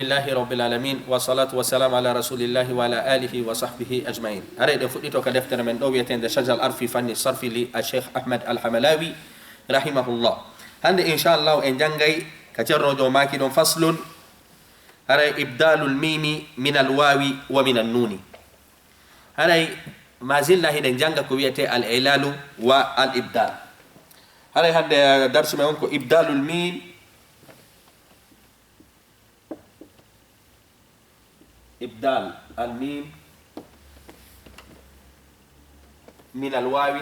لله رب العالمين والصلاة والسلام على رسول الله وعلى آله وصحبه أجمعين. أريد فؤيتو كدفتر من دوية شجر الأرف فن الصرف للشيخ أحمد الحملاوي رحمه الله. هند إن شاء الله إن جنجي كتر جو ماكي فصل هري إبدال الميم من الواو ومن النون. هري ما زلنا هنا جنجا كويته الإعلال والإبدال. هري هند درس ما ينكو إبدال الميم إبدال الميم من الواو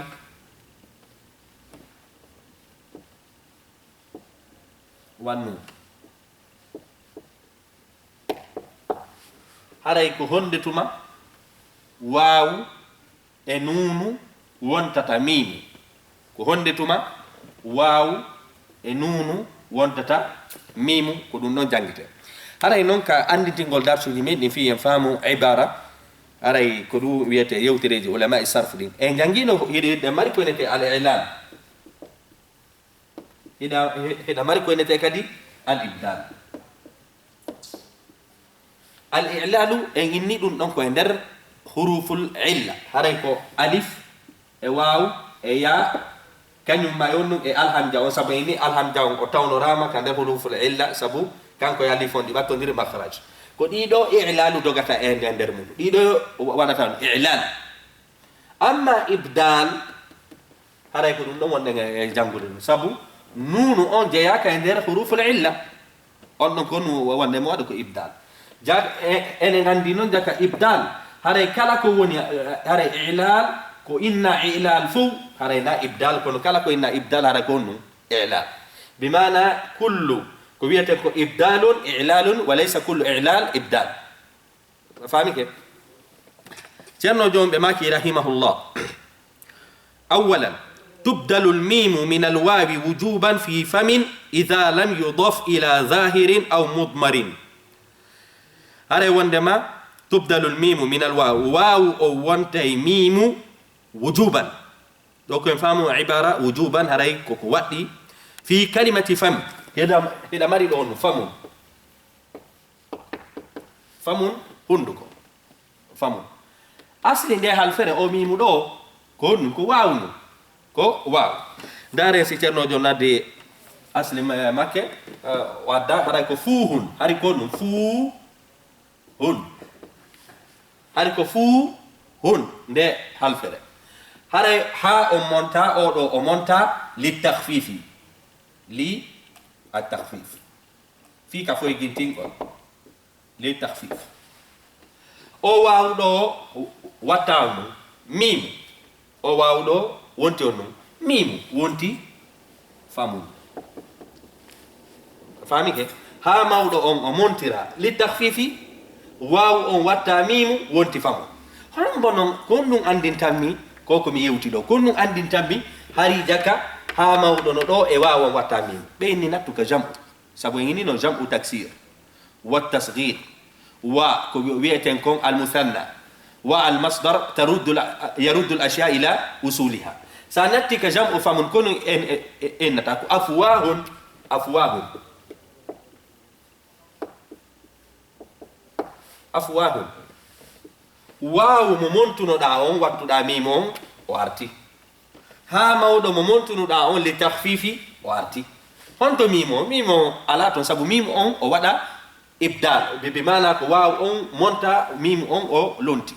والنون. هراي كو هوندتما واو نون وونتاتا ميم كو هوندتما واو نون وونتاتا ميم كو دون نون جانغيته. هراي نونكا انديتيغول دارسوجي ميدن في ينفامو عباره هراي كدو ويته يوتريجي علماء الصرف دين ان جانغينو هيدي ماري كونيتي الاعلان هيدا ماري كونيتي كدي الابدال. الاعلان ان ني دون دونكو ندر حروف العله هراي كو الف واو يا كانيوم ما يونو الحمزه او سبيني الحمزه او تاونو راما كان حروف العله سبو kanko yalli fondi battondiri makhraj ko dido i'lalu dogata e nder mum dido wanata i'lal. Amma ibdal haray ko dum don wonde e jangude sabu nunu on jeyaka e nder huruful illa on don ko nu wonde mo wada ko ibdal jag ene gandi non jaka ibdal haray kala ko woni haray i'lal ko inna i'lal fu haray na ibdal ko kala ko inna ibdal haray ko nu i'lal bimana kullu ko wiyete ko ibdalun i'lalun wa laysa kullu i'lal ibdal. fami ke cerno jombe maki rahimahullah. awalan tubdalu al-mim min al-wawi wujuban fi famin idha lam yudaf ila zahirin aw mudmarin. hare wondema tubdalu al-mim min al-wawi waw o wontay mimu wujuban do ko famu ibara wujuban haray ko waddi fi kalimati fam heda mari don famun hunduko famun asli nde halfere o mimu do ko nun ko wawnu ko waw dare si cerno jonnade asli makke wadda haray ko fuhun hari ko nun fuhun hari ko fuhun nde halfere haray ha o monta o do o monta li takhfifi li التخفيف في كفوي جنتين للتخفيف او واو دو واتاو ميم او واو دو وونتونو ميم وونتي فامو فامي كي ها ماو دو اون مونتيرا للتخفيف واو اون واتا ميم وونتي فامو هان بونون كونو اندين تامي كوكو مي يوتي دو كونو اندين تامي هاري جاكا ha mawdo no do e wawa watta min be ni nattu ka jam sabo ngini no jam taksir wa tasghir wa ko wi'eten kon al muthanna wa al masdar yaruddu al ashya ila usuliha sanatti ka jam famun kun en nata ko afwahun wawu mo montuno da on wattu da mimon o arti ha mawdo mo montunuda on li takhfifi o arti honto mimo ala ton sabu mimo on o wada ibdal be mana ko waw on monta mimo on o lonti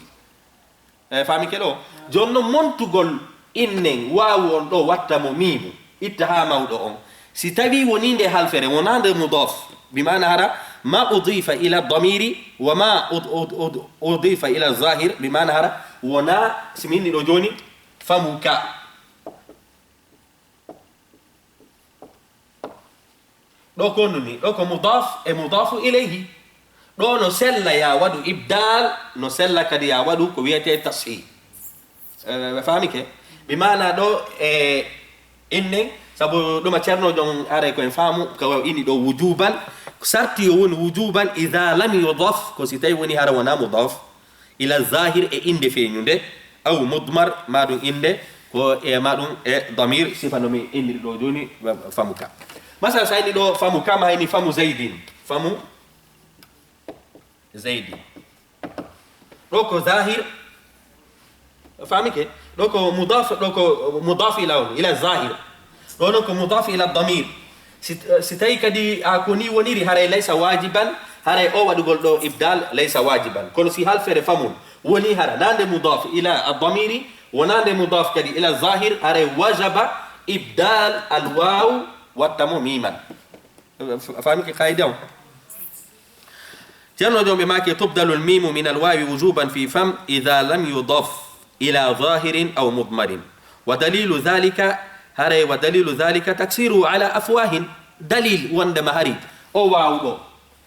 fami kelo jonno montugol innen waw on do watta mo mimo itta ha mawdo on si tawi woninde halfere wonande mudaf bi mana hara ma udifa ila dhamiri wa ma udifa ila zahir bi mana hara wona simini do joni famuka do ko nuni do ko mudaf e mudafu ilayhi do no sella ya wadu ibdal no sella kadi ya wadu ko wiyete tashih fami ke bi mana do innen sabu do ma cerno jon are ko en famu ko ini do wujuban sarti won wujuban idha lam yudaf ko sitay woni hara wana mudaf ila zahir e inde feñunde aw mudmar madum inde ko e madum e damir sifano mi indi do joni famuka مثلا سايني دو فمو كما هيني فمو زيدين فمو زيد دوكو ظاهر فهمك دوكو مضاف الى الظاهر دوكو مضاف الى الضمير ستاي كدي اكوني ونيري هاري ليس واجبا هاري او ودغول دو ابدال ليس واجبا كل سي هال فر فمون وني هذا ناند مضاف الى الضمير وناند مضاف كدي الى الظاهر هاري وجب ابدال الواو والتمو ميما فهمك قاعده تنو دوم بماكي تبدل الميم من الواو وجوبا في فم اذا لم يضاف الى ظاهر او مضمر ودليل ذلك تكسيره على افواه دليل وندما هري او واو دو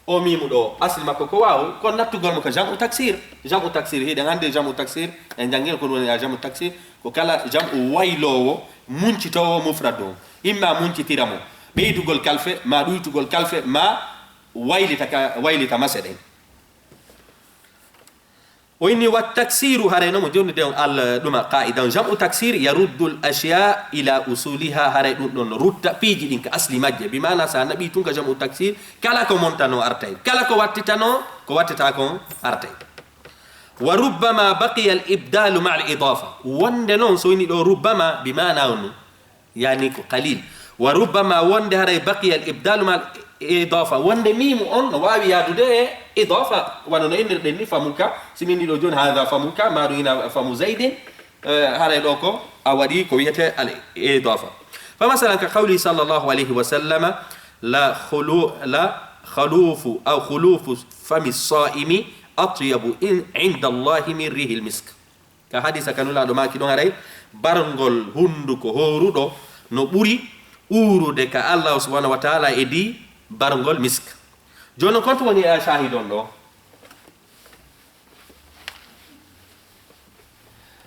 او ميم دو اصل مako ko waaw kon nattugol mo ko jamu taksir hide ngande jamu taksir en jangel ko woni jamu taksir ko kala jamu waylowo muncitowo mufrado imma muncitiramo beydugol kalfe ma duytugol kalfe ma waylita maseden وإني والتكسير هرينا مجون دون الدم قاعدة جمع تكسير يرد الأشياء إلى أصولها هرينا رد بيجي إنك أصلي مجة بمعنى سأنبي تونك جمع تكسير كلا كمونتانو أرتين كلا كواتتانو أرتين وربما بقي الإبدال مع الإضافة وندنون سويني ربما بمعنى يعني قليل وربما وند هري بقي الإبدال مع إضافة وند ميم أن واوي يادو إضافة وانا إن فموكا سميني لو جون هذا فموكا ما روينا فمو زيد هذا لوكو أودي كويته الإضافة فمثلا كقوله صلى الله عليه وسلم لا خلوف فم الصائم أطيب عند الله من ريح المسك كحديث كانوا لا دوما كي دون هاي بارغول هوندوكو هورودو no ɓuri uurude ka Allah subhanahu wa ta'ala e di barngol misk jono konto woni a shahidon ɗo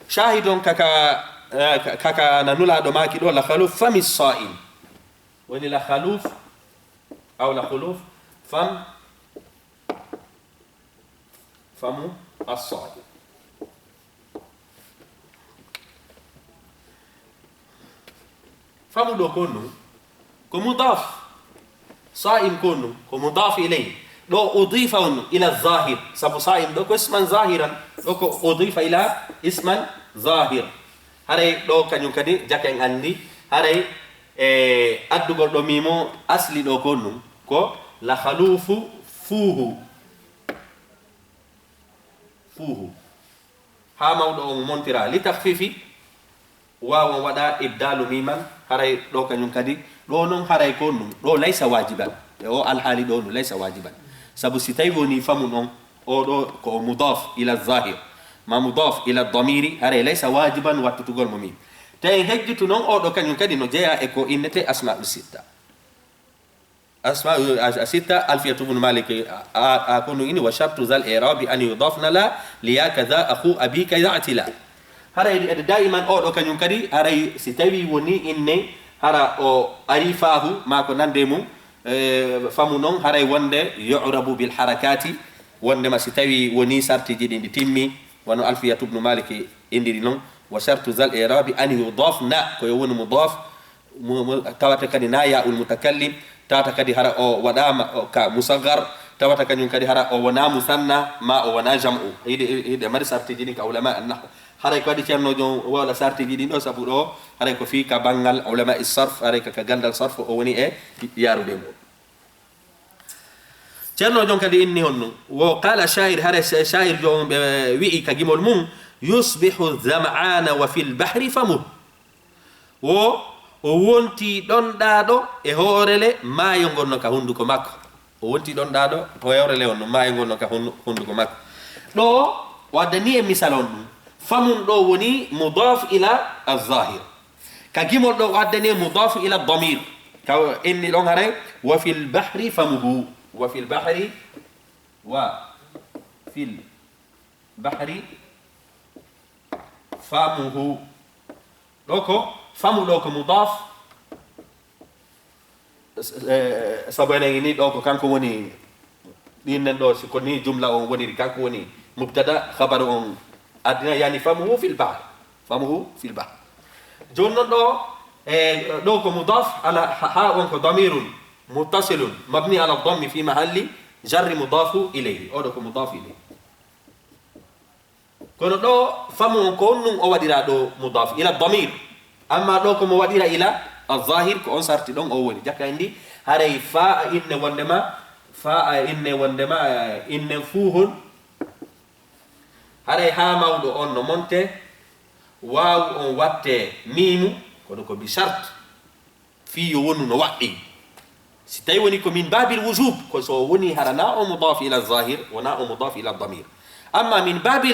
shahidon kaka nanulaɗo maki ɗo la khaluf fami sa'im woni la khaluf aw la khuluf famu as-sa'im famu ɗo konno ko mudaf صائم كونه ومضاف إليه لو أضيف إلى الظاهر سبو صائم لو اسما ظاهرا لو أضيف إلى اسما ظاهر هاري لو كان يمكن جاكين عندي هاري أدوغل دو ميمو أصلي لو كونه كو لا خلوف فوه ها موضوع منترا لتخفيفي واو ودا إبدال ميما هاري لو كان يمكن ɗo noon haray ko ɗum ɗo laysa wajiban o alhaali ɗo ɗum laysa wajiban sabu si tawi woni famu ɗon o ɗo ko mudaf ila zahir ma mudaf ila damiri haray laysa wajiban wattutugol mo min tawi hejjitu noon oɗo kañum kadi no jeeya e ko innete asma'u sitta asma'u sitta alfiyatu ibn malik a kono ini wa shartu zal i'rabi an yudafna la liya kadha akhu abika ya'tila haray daiman oɗo kañum kadi haray si tawi woni inne hara o arifahu mako nande mum famu non haray wonde yu'rabu bil harakati wonde ma si tawi woni sartiji ɗi timmi wono alfiyatu ibn malik indiri non wa shartu zal i'rabi an yudafna ko woni mudaf tawata kadi na ya ul mutakallim tawata kadi hara o wadama ka musaggar tawata kanyum kadi hara o wana musanna ma o wana jam'u ide mari sartiji ɗi ka ulama an-nahw haray ko adi ceerno jon wala sartiji ɗi ɗo sabu ɗo haray ko fi ka bangal ulama is-sarf haray ka gandal sarf o woni e yarude mo ceerno jon kadi inni honno wo qala sha'ir haray sha'ir jon wi'i ka gimol mum yusbihu dham'ana wa fil bahri famu wo o wonti ɗon ɗaɗo e hoorele maayo gonno ka hunduko makko o wonti ɗon ɗaɗo hoorele on no maayo gonno ka hunduko makko ɗo waddani e misal on ɗum famun ɗo woni mudaf ila al-zahir ka gimol ɗo waddani mudaf ila al-damir ka inni ɗon haray wa fil bahri famuhu wa fil bahri famuhu ɗo ko famu ɗo ko mudaf sabu enen ni ɗo ko kanko woni ɗinnen ɗo siko ni jumla on woniri kanko woni mubtada khabaru on adina yani famuhu fil bahr jonnon ɗo ɗo ko mudaf ala ha on ko damirun muttasilun mabni ala dhammi fi mahalli جر مضاف إليه أو دو مضاف إليه كون دو فمو كون أو وديرا دو مضاف إلى الضمير أما دو كم وديرا إلى الظاهر كون صارت دون أول جاك عندي هاري فا إن وندما إن فوهن هاري ها مودو أون مونتي واو أون واتي ميمو كون كو بشرط في يونو نوعي ستايونيكو من باب الوجوب كسووني هرنا أو مضاف إلى الظاهر ونا أو مضاف إلى الضمير أما من باب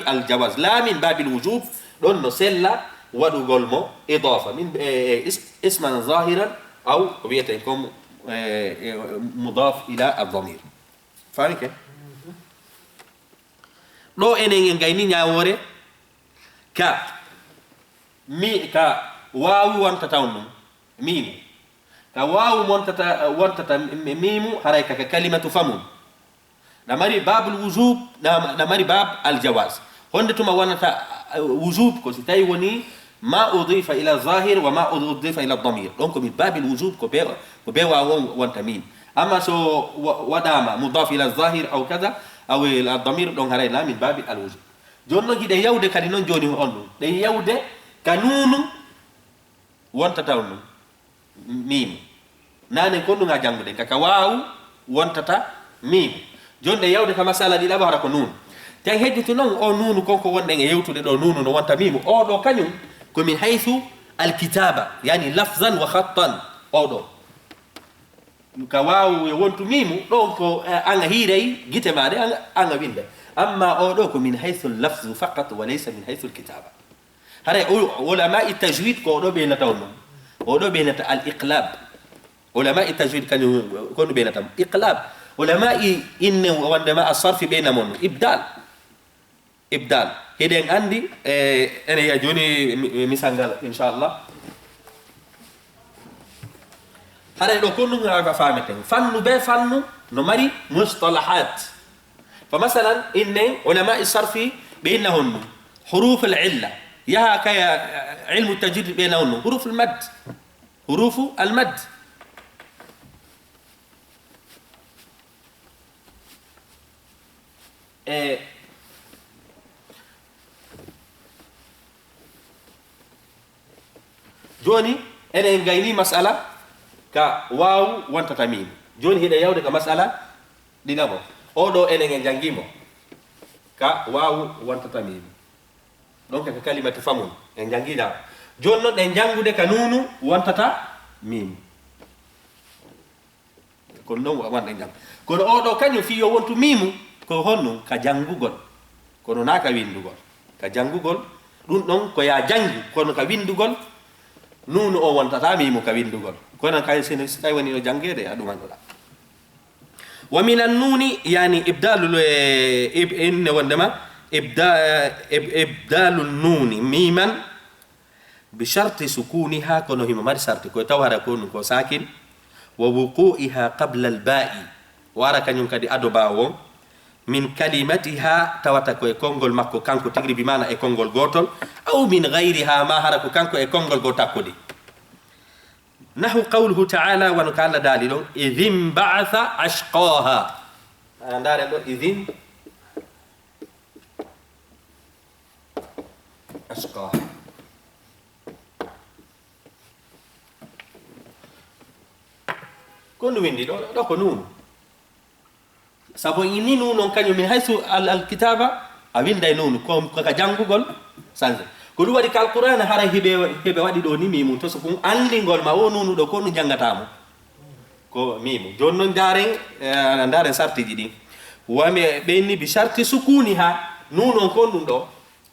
الجواز لا من باب الوجوب دون نسلا ودو غولمو إضافة من اسما ظاهرا أو بيتكم مضاف إلى الضمير فاهمين كيف؟ لو إني غايني نياوري كا واو وانت تاونو ميم كواو وانتتا ميمو هرايكا كلمة فمون نماري باب الوجوب نماري باب الجواز هندتما وانتا وجوب كوسيتاي وني ما أضيف إلى الظاهر وما أضيف إلى الضمير دونك من باب الوجوب كبيوا وانتا ميم أما سو وداما مضاف إلى الظاهر أو كذا أو إلى الضمير دونك هراي لا من باب الوجوب جونو جي دي يودي كارينون جوني أونو دي يودي كانونو وانتتا ونو mim nane kondu nga jangude kaka waaw wontata mim jonde yawde ka masala di daba ko nun tan hejjutu non o nunu konko wonde nge yewtude do nunu no wonta mim o do kanyum ko min haythu alkitaba yani lafzan wa khattan o do ka waaw e wontu mim do ko anga hiirey gite maade anga winde amma o do ko min haythu al-lafz faqat wa laysa min haythu al-kitaba hare ulama at-tajwid ko do be na tawno ودو بينت الإقلاب علماء التجويد كانوا يكونوا بينتهم إقلاب علماء إن وعندما الصرف بينهم إبدال هيدين عندي أنا يجوني مثال إن شاء الله هذا لو كنا فاهمين فن نمري مصطلحات فمثلا إن علماء الصرف بينهم حروف العلة يا كيا علم التجويد بينهم حروف المد جوني أنا إنجايني مسألة كا واو وانت تميم جوني هنا يودك مسألة دينامو أودو أنا إنجانجيمو كا واو وانت تميم donc ka kalimatu famun en jangida jonno den jangude kanunu wantata mim ko non wan en jang ko o do kanyo fiyo wontu mimu ko honno ka jangugol ko no naka windugol ka jangugol dun don ko ya jangi ko no ka windugol nunu o wantata mimu ka windugol ko nan kay sen tay woni no jangede adu mandola wa minan nuni yani ibdalul in wandama إبدال النون ميما بشرط سكونها كونه ممر شرط كو توهر كون كو ساكن ووقوعها قبل الباء وارا كان ينكدي ادو باو من كلمتها توتا كو كونغول ماكو كانكو تغري بمعنى اي كونغول غوتول او من غيرها ما هركو كانكو اي كونغول غوتاكودي نحو قوله تعالى ونقال داليل إذ انبعث أشقاها إذن أشقاها كون ويندي دو كنون سابو إني نون كانوا من حيث الكتابة أبين داي نون كم كجانغو غول سانز كلوا دي القرآن هاري هبه وادي دوني ميمو تسكون أنلين غول ما هو نون دو كون جانغتامو كو ميمو جونن دارين سارتي جدي وامي بيني بشرط سكونها نون كون دو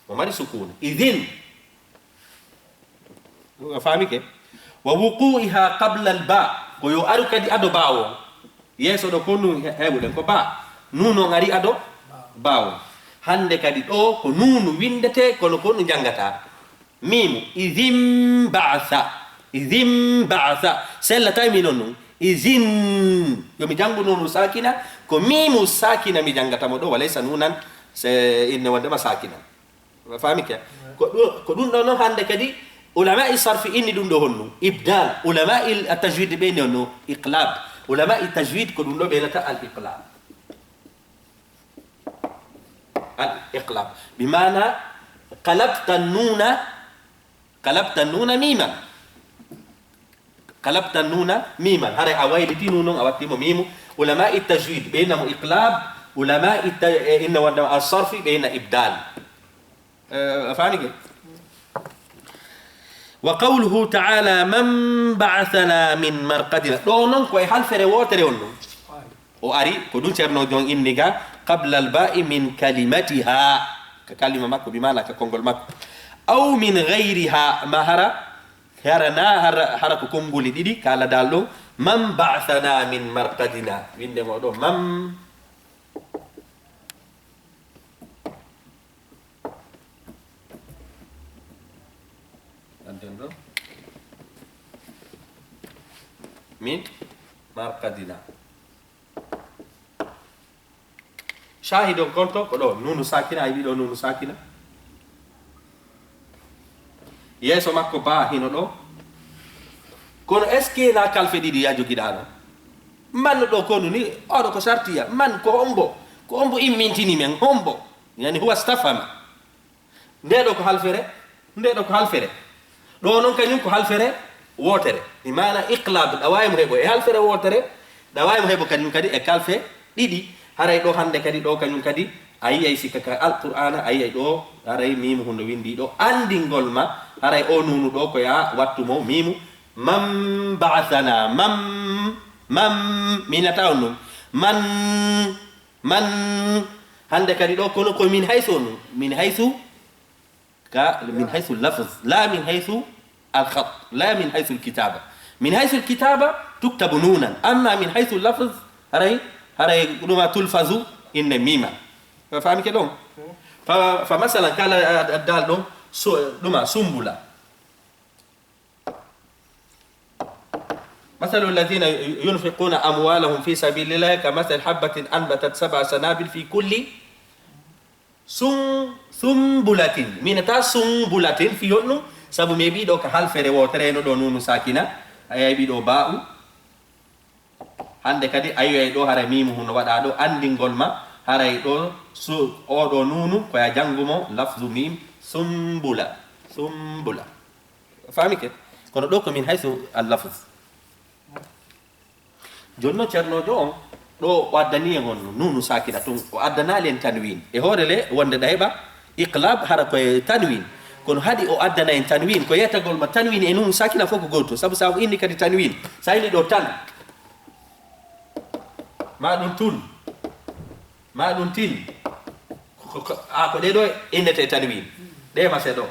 وماري سكون إذن فاهمي كيف ووقوعها قبل الباء كيو أرو كدي أدو باو يسو دو كونو هيبو دنكو با نونو غاري أدو باو هande kadi do ko nunu windete kono kono jangata mim idhim ba'atha sella taymi nonu izin yomi jangu nunu sakina ko mimu sakina mi jangata mo do walaysa nunan se inne wanda masakina fahmi ke ko dun do no hande kadi ulama sarf inni dun do honno ibdal ulama al tajwid bayno iqlab علماء التجويد كلهم بينتا الإقلاب. الإقلاب بمعنى قلبت النون ميما، قلبت النون ميما، هذا أوائل نون أواتي ميمو. علماء التجويد بينهم إقلاب، علماء إن الصرف بين إبدال. فاهمين؟ وقوله تعالى من بعثنا من مرقدنا دونون كوي حال فري ووتري اونو او اري كودون تيرنو جون انيغا قبل الباء من كلمتها ككلمه ماكو بمعنى ككونغول ماكو او من غيرها ما هرا هرنا هرا كونغولي ديدي كالا دالو من بعثنا من مرقدنا ويندي مودو من من مرقدنا شاهد كنتو كدو نونو ساكنه اي بيدو نونو ساكنه يسو ماكو با هينو دو كون اسكي لا كالفدي دي ياجو كيدانو man do ko ni odo ko sartiya man ko ombo immintini men hombo yani huwa stafama ndedo ko halfere do non kanyum ko halfere wotere imana iqlab dawaymo hebo e halfere wotere dawaymo hebo kanyum kadi e kalfe didi haray do hande kadi do kanyum kadi ayi sikaka alqur'ana ayi do haray mimu hondo windi do andingol ma haray o nunu do ko ya wattumo mimu mam ba'athana mam minatawno man hande kadi do kono ko min haythu min haythu اللفظ لا من حيث الخط لا من حيث الكتابة. من حيث الكتابة تكتب نونا، أما من حيث اللفظ هري لما تلفظ إن ميما. فاهم كده؟ فمثلا قال الدال لما سنبلة مثل الذين ينفقون أموالهم في سبيل الله كمثل حبة أنبتت 7 سنابل في كل sumbulatin minata sumbulatin fi yonno sabu me bi do ka hal fere wotere no do nunu sakina ay bi do ba'u hande kadi ayi do hara mimu hono wada do andingol ma haray do su o do nunu ko ya jangumo lafzu mim sumbula fami ke kono do ko min haythu al lafz jonno cerno do do wadani ngon nunu sakina tum o adana len tanwin e hore le wonde dayba iqlab hara ko tanwin kono hadi o adana en tanwin ko yeta gol ma tanwin e nunu sakina foko goto sabu sabu inni kadi tanwin sayni do tan ma dun tin ko de do indete tanwin de ma se do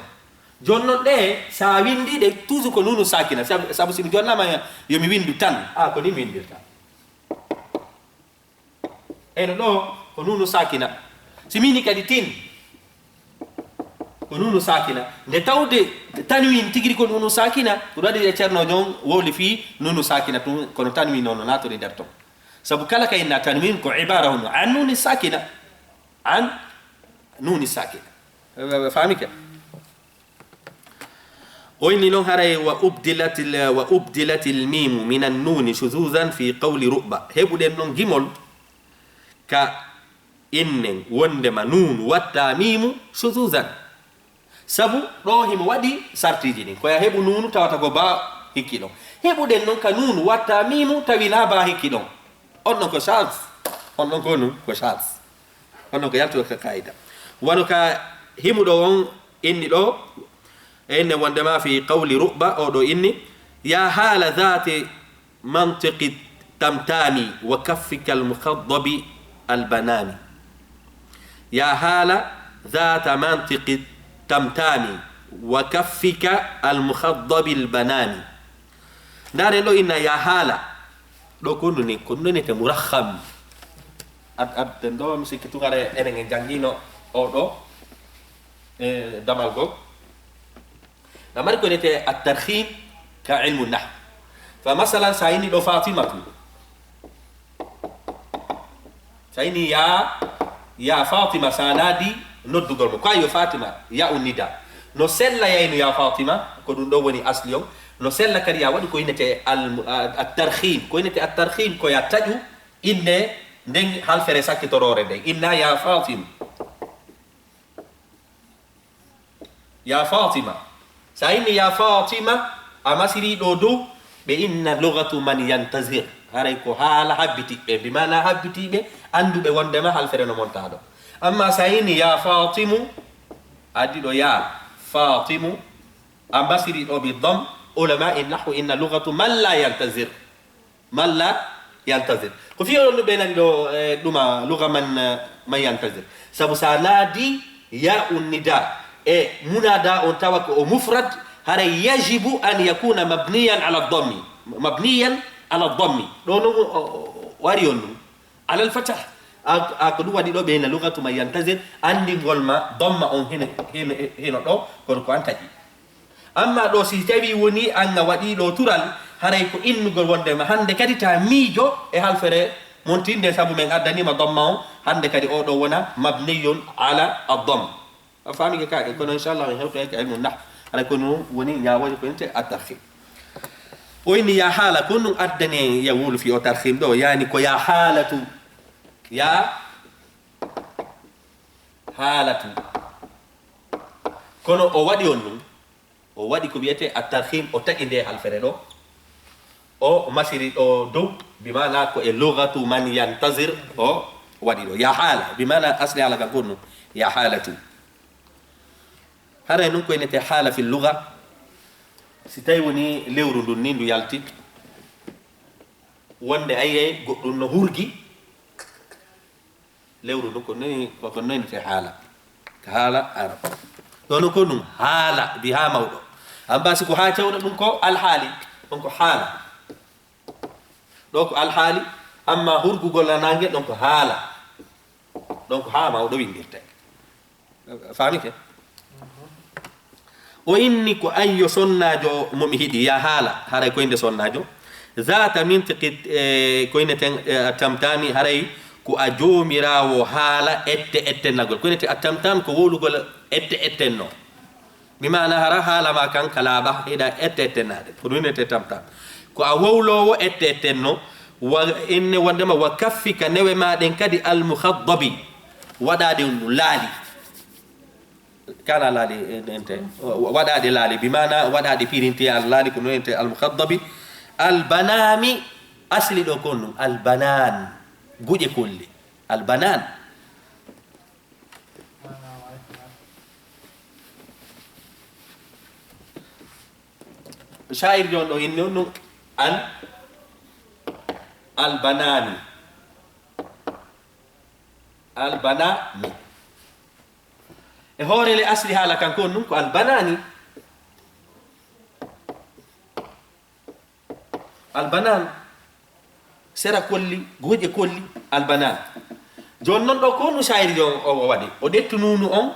jonno de sa windi de toujours ko nunu sakina sabu sim jonna ma yo mi windu tan ko ni windirta eno do ko nunu sakina simini kadi tin ko nunu sakina de tawde tanwin tigiri ko nunu sakina ko wadi e cerno jon woli fi nunu sakina to kono tanwin non nato de derto sabu kala kay na tanwin ko ibara hono an nuni sakina famika oyni lon haray wa ubdilatil mim min an-nun shuzuzan fi qawli ru'ba hebuden non gimol ka innen wonde ma nun watta mimu shuzuzan sabu do himo wadi sartiji ni ko ya hebu nunu tawata go ba hikkido hebu den non ka nunu watta mimu tawina ba hikkido onno ko charles onno ko nu ko charles onno ko yalto ka kaida wano ka himu do won inni do enne wonde ma fi qawli ru'ba o do inni ya hala dhati mantiqi tamtami wa kaffika al-mukhaddabi al-banani ya hala dhata mantiqi tamtami wa kaffika al-mukhaddabi al-banani dare do inna ya hala do kunu ni te murakham ad do misikitu ngare enen jangino o do damal go damar ko nete at-tarkhim ka ilmu an-nahw fa masalan sayni do fatimatu sayni ya fatima sanadi noddu gol ko ayo fatima ya unida no sella yayno ya fatima ko dum do woni asliyo no sella kadi ya waɗi ko innete at-tarhim ko innete at-tarhim ko ya taƴu inde nden halfere sakkitorore nden inna ya fatima ya fatima sa inni ya fatima a masiri ɗo dow ɓe inna lugatu man yantazir haray ko haala habbitiɓɓe bimana habbitiɓe anduɓe wondema halfere no monta ɗo amma sa inni ya fatimu addi ɗo ya fatimu a masiri ɗo bi dam ulama innahu inna lugatu man la yantazir ko fiyo ɗon ɓe nani ɗo ɗuma luga man yantazir sabu sa naadi ya unnida e munada on tawa ko o mufrad hara yajibu an yakuna mabniyan ala dhammi ɗo no wari on ɗum ala alfatah ko ɗum waɗi ɗo ɓe na lugatu man yantazir andigol ma damma on heno ɗo kono ko an taƴi amma ɗo si tawi woni an a waɗi ɗo tural haray ko innugol wondema hande kadi ta miijo e halfere montinde sabu men addanima damma on hande kadi oɗo wona mabniyun ala addam a famike kake kono inchallah en hewto eke ilmu nah haray kono woni ñawoje ko ente a tarhim o inni ya haala kon ɗum addane ya wulu fi o tarhim ɗo yani ko ya haalatu kono o waɗi on ɗum o waɗi ko wiyete a tarhim o taƴi nde halfere ɗo o masiri ɗo dow bimana ko e lugatu man yantazir o waɗi ɗo ya haala bimana asli haala kan kon ɗum ya haalatu hara nun ko inete haala fi luga si tawi woni lewru ndun ni ndu yalti wonde aye goɗɗum no hurgi lewru ndun ko no inete haala ko haala arab ɗo no ko ɗum haala bi ha mawɗo ambasi ko ha cewɗo ɗum ko alhaali ɗon ko haala ɗo ko alhaali amma hurgugol nanangue ɗon ko haala ɗon ko ha mawɗo windirte famike o inni ko ayyo sonnajo momi hiɗi ya haala haray koyde sonnajo zata mintiqi koyne ten tamtami haray ko a joomirawo haala ettennagol koynete a tamtam ko wolugol ettenno bimana hara haala ma kan ka laaɓa heɗa ettennade ko ɗumnete tamtam ko a wowlowo ettenno inne wondema wa kaffika newe maɗen kadi almuhaddabi waɗade ɗum laali kana laali ente waɗade laali bimana waɗade pirinti al laali ko nonente almuhaddabi albanami asli ɗo kon ɗum albanan guƴe kolli albanan shair jon ɗo inni on ɗum albanami e hoorele asli haala kanko on ɗum ko albanani albanan sera kolli goƴe kolli albanan joni noon ɗo ko no shayri jon o waɗi o ɗettu nunu on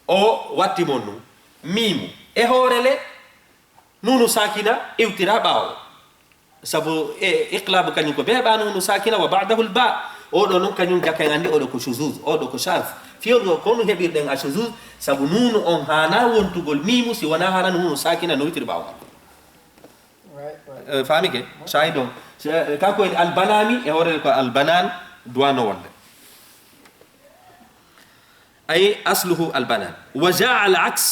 o wattimon ɗum mimu e hoorele nunu sakina iwtira ɓawo sabu iqlabu kañum ko beeɓa nunu sakina wa ba'dahu lba oɗo noon kañum jakken andi oɗo ko shuzuz oɗo ko chaz fiyoɗo ko no heɓirɗen a shuzuz sabu nunu on hana wontugol mimu si wona hana nunu sakina no witiri ɓawo famike shahid on kanko en albanami e hoorele ko albanan duwano wonde ay asluhu albanan wa jaa al aks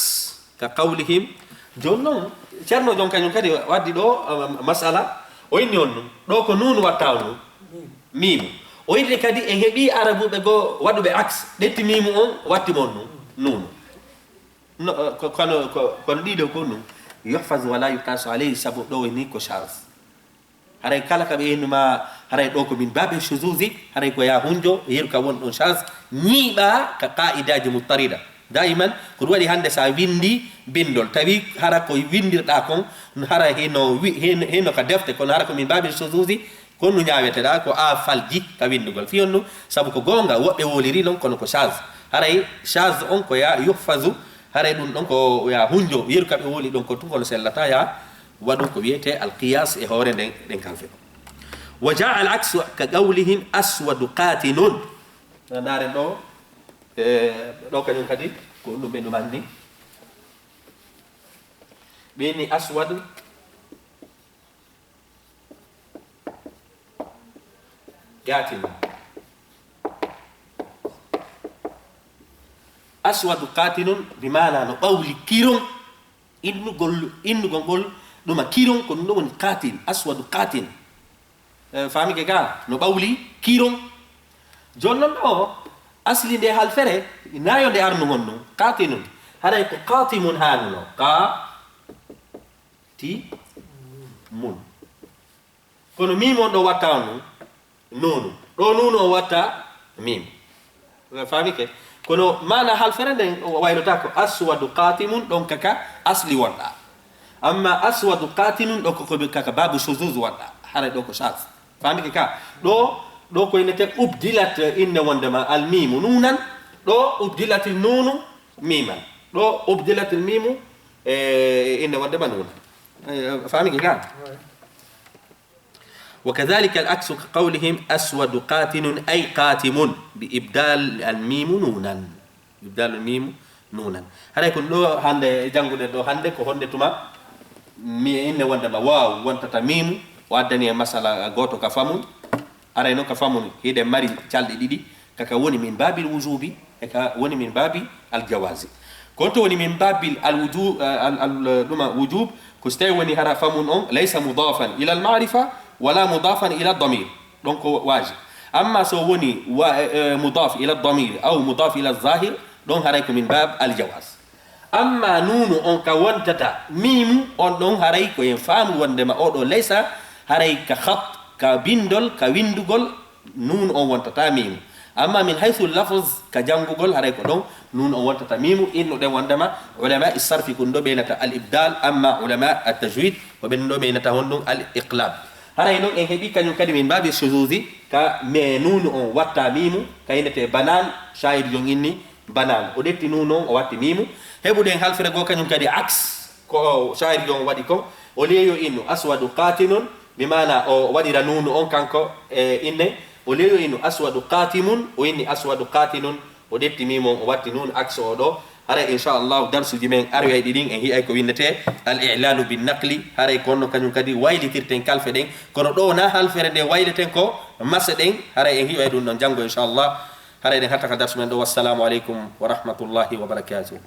ka qawlihim joni noon ceerno jon kañum kadi waddi ɗo masala o inni on ɗum ɗo ko nunu watta on ɗum mimu o yidde kadi e heeɓi arabuɓe goo waɗuɓe aks ɗetti mimu on wattimon ɗum nunu kono ɗiɗo ko ɗum yuhfaz wala yuqasu alayhi sabu ɗo woni ko charge haray kala kaɓe innuma haray ɗo ko min babe chuzuzi haray ko ya hunjo yeru ka won ɗon charge ñiiɓa ka qa'idaji muttarida daiman ko ɗum waɗi hande sa windi bindol tawi hara ko windirɗa kon hara heno ka defte kono hara ko min babe chuzuzi kono no ñaweteɗa ko a falji ka windugol fiyon ɗum saabu ko gonga woɓɓe woliri noon kono ko charge haray charge on ko ya yuhfazu haray ɗum ɗon ko ya hunjo yeru kaɓe woli ɗon ko tun kono sellata ya waɗum ko wiyete alqiyas e hoore ɗen kalfe ɗo wa jaa al aksu ka qawlihim aswadu qatinun ndaren ɗo ɗo kañum kadi ko ɗum ɓe ɗumanni ɓeni aswadu قاتل أسود قاتل بمعنى نقول كيرون إنه قول نما كيرون كن نقول قاتل أسود قاتل فاهمي كذا نقول كيرون جونن أو أصلي ده هالفرق نايون ده أرنونه قاتل هذا يكون قاتم هانو تي مون كونو ميمو دو واتانو نونو دو نونو واتا ميم فاهمي كي كونو معنى هالفرق وايلو تاكو أسود قاتم دون كاكا أصلي واتا أما أسود قاتل دو كاكا باب شذوذ واتا هذا دوكو شاذ فاهمي كي كا دو كو ينتك أبدلت إن وندما الميم نونا دو أبدلت النون ميما دو أبدلت الميم إن وندما نونا فاهمي كي كا وكذلك العكس كقولهم أسود قاتل أي قاتم بإبدال الميم نونا إبدال الميم نونا هذا يكون لو هند جانغو دو هند كو هند توما مي إن وندما واو وانت تميم وادني مسألة غوتو كفامون أرى إنه كفامون هيدا ماري تشالد ديدي كاكا وني من باب الوجوب كاكا وني من باب الجواز كنت وني من باب الوجوب الوجوب كستي وني هرا فامون ليس مضافا إلى المعرفة ولا مضافا إلى الضمير دونك واجب أما سووني مضاف إلى الضمير أو مضاف إلى الظاهر دون هرايك من باب الجواز أما نون أن كونتتا ميم أن دون هرايك ينفهم وندما أو ليس هرايك خط كبندل كويندغول نون أو وانتتا ميم أما من حيث اللفظ كجانغول هرايك دون نون أو وانتتا ميم إنه ده وندما علماء الصرف كندو بين الإبدال أما علماء التجويد وبينه بين هندو الإقلاب هذا ينون إن هبي كانوا كده من باب الشذوذ كمنون أو واتا ميمو كاينة بنان شايد يوم إني بنان وديت نون أو وات ميمو هبو دين هال فرقو كانوا كده عكس كو شايد يوم واديكو وليو إنه أسود قاتل بمعنى أو وادي نون أو كانكو إني وليو إنه أسود قاتم وإني أسود قاتل وديت ميمو وات نون عكس ودو هذا إن شاء الله درس جمين أروي دين إن هي أكو وينته الإعلان بالنقل هذا يكون كانوا كدي وايد تيرتين كالفدين كونو دونا هالفرد وايد تنكو مسدين هذا إن هي أيدون نجانغو إن شاء الله هذا إن حتى درس من دو والسلام عليكم ورحمة الله وبركاته